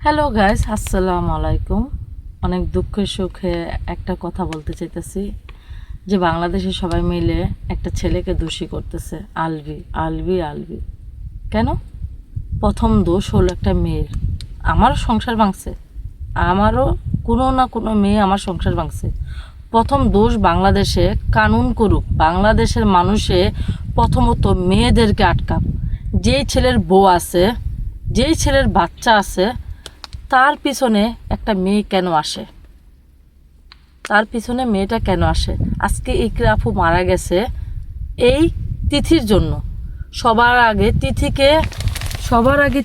Hello guys, আসসালামু আলাইকুম। অনেক দুঃখের সুখে একটা কথা বলতে চাইতেছি যে বাংলাদেশে সবাই মিলে একটা ছেলেকে দোষী করতেছে, আলভি আলভি আলভি। কেন? প্রথম দোষ হলো একটা মেয়ের। আমারও সংসার ভাঙছে, আমারও কোনো না কোনো মেয়ে আমার সংসার ভাঙছে। প্রথম দোষ বাংলাদেশে কানুন করুক, বাংলাদেশের মানুষে প্রথমত মেয়েদেরকে আটকাক। যেই ছেলের বউ আছে, যেই ছেলের বাচ্চা আছে, তার পিছনে একটা মেয়ে কেন আসে? তার পিছনে মেয়েটা কেন আসে? আজকে ইকরা আপু মারা গেছে এই তিথির জন্য। সবার আগে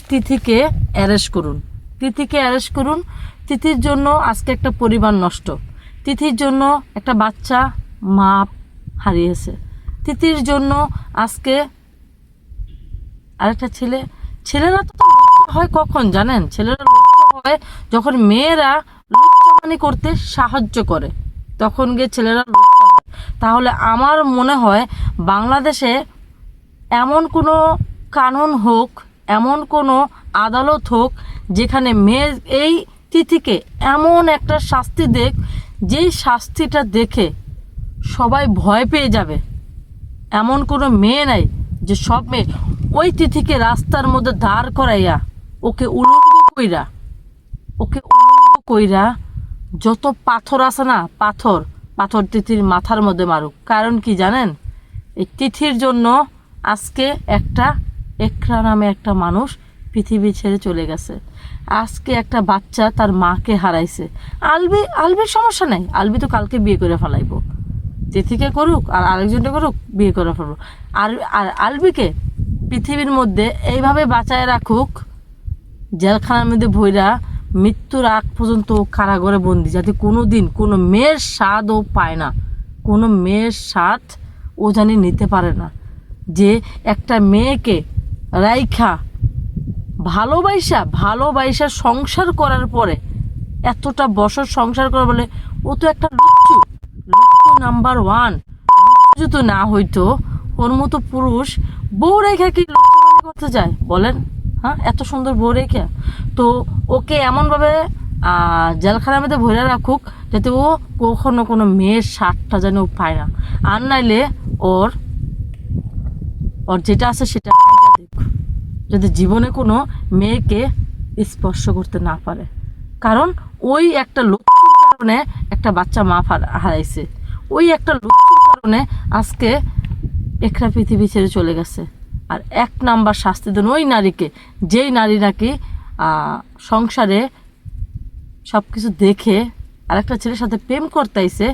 তিথিকে অ্যারেস্ট করুন, তিথিকে অ্যারেস্ট করুন। তিথির জন্য আজকে একটা পরিবার নষ্ট, তিথির জন্য একটা বাচ্চা মা হারিয়েছে, তিথির জন্য আজকে আরেকটা ছেলেরা তো লজ্জা হয় কখন জানেন? ছেলেরা লজ্জা হয় যখন মেয়েরা লুচ্চামানি করতে সাহায্য করে, তখন গিয়ে ছেলেরা লজ্জা হয়। তাহলে আমার মনে হয় বাংলাদেশে এমন কোনো কানুন হোক, এমন কোনো আদালত হোক যেখানে মেয়ে এই তিথিকে এমন একটা শাস্তি দেখ, যেই শাস্তিটা দেখে সবাই ভয় পেয়ে যাবে। এমন কোনো মেয়ে নাই যে সব মেয়ে ওই তিথিকে রাস্তার মধ্যে দাঁড় করাইয়া ওকে উলঙ্গ কইরা যত পাথর আছে না, পাথর তিথির মাথার মধ্যে মারুক। কারণ কি জানেন? এই তিথির জন্য আজকে একরা নামে একটা মানুষ পৃথিবী ছেড়ে চলে গেছে। আজকে একটা বাচ্চা তার মাকে হারাইছে। আলবির সমস্যা নাই, আলবি তো কালকে বিয়ে করে ফেলাইবো। তিথিকে করুক আর আরেকজনটা করুক, বিয়ে করে ফেলবো। আর আলবিকে পৃথিবীর মধ্যে এইভাবে বাঁচায় রাখুক, জেলখানার মধ্যে ভৈরা মৃত্যুর আগ পর্যন্ত কারাগারে বন্দি, যাতে কোনো দিন কোনো মেয়ের স্বাদ ও পায় না, কোনো মেয়ের স্বাদ ও জানি নিতে পারে না। যে একটা মেয়েকে রাইখা ভালোবাসা সংসার করার পরে এতটা বছর সংসার করা বলে, ও তো একটা লুচ্চু নাম্বার 1। লুচ্চু যদি না হইতো, ওর মতো পুরুষ বউ রেখা কি লুচ্চামি করতে যায় বলেন? হ্যাঁ, এত সুন্দর বউ রেখা। তো ওকে এমনভাবে জেলখানার মধ্যে ভরে রাখুক যাতে ও কখনো কোনো মেয়ের স্বাদটা যেন ও পায় না। আর নাইলে ওর যেটা আছে সেটা দেখ, যদি জীবনে কোনো মেয়েকে স্পর্শ করতে না পারে। কারণ ওই একটা লক্ষ্যের কারণে একটা বাচ্চা মা হারাইছে, ওই একটা লক্ষ্যের কারণে আজকে একরা পৃথিবী ছেড়ে চলে গেছে। আর 1 নাম্বার শাস্তি দেন ওই নারীকে, যেই নারী নাকি সংসারে সব কিছু দেখে আর একটা ছেলের সাথে প্রেম করতেইছে,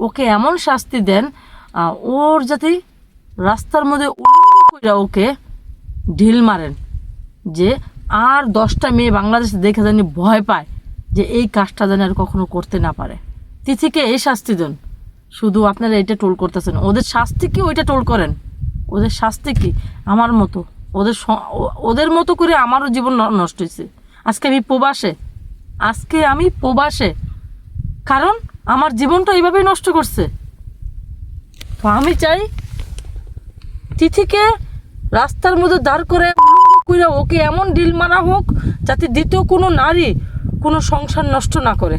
ওকে এমন শাস্তি দেন ওর যাতে রাস্তার মধ্যে উলঙ্গ করে ওকে ঢিল মারেন, যে আর 10টা মেয়ে বাংলাদেশে দেখে জানি ভয় পায় যে এই কাজটা যেন আর কখনো করতে না পারে। তিথিকে এই শাস্তি দেন। শুধু আপনারা এটা টোল করতেছেন, ওদের শাস্তি কি ওইটা টোল করেন? ওদের শাস্তি কি? আমার মতো ওদের মতো করে আমারও জীবন নষ্ট হয়েছে। আজকে আমি প্রবাসে, কারণ আমার জীবনটা এইভাবেই নষ্ট করছে। তো আমি চাই তিথিকে রাস্তার মধ্যে দাঁড় করে ওকে এমন ডিল মারা হোক যাতে দ্বিতীয় কোনো নারী কোনো সংসার নষ্ট না করে।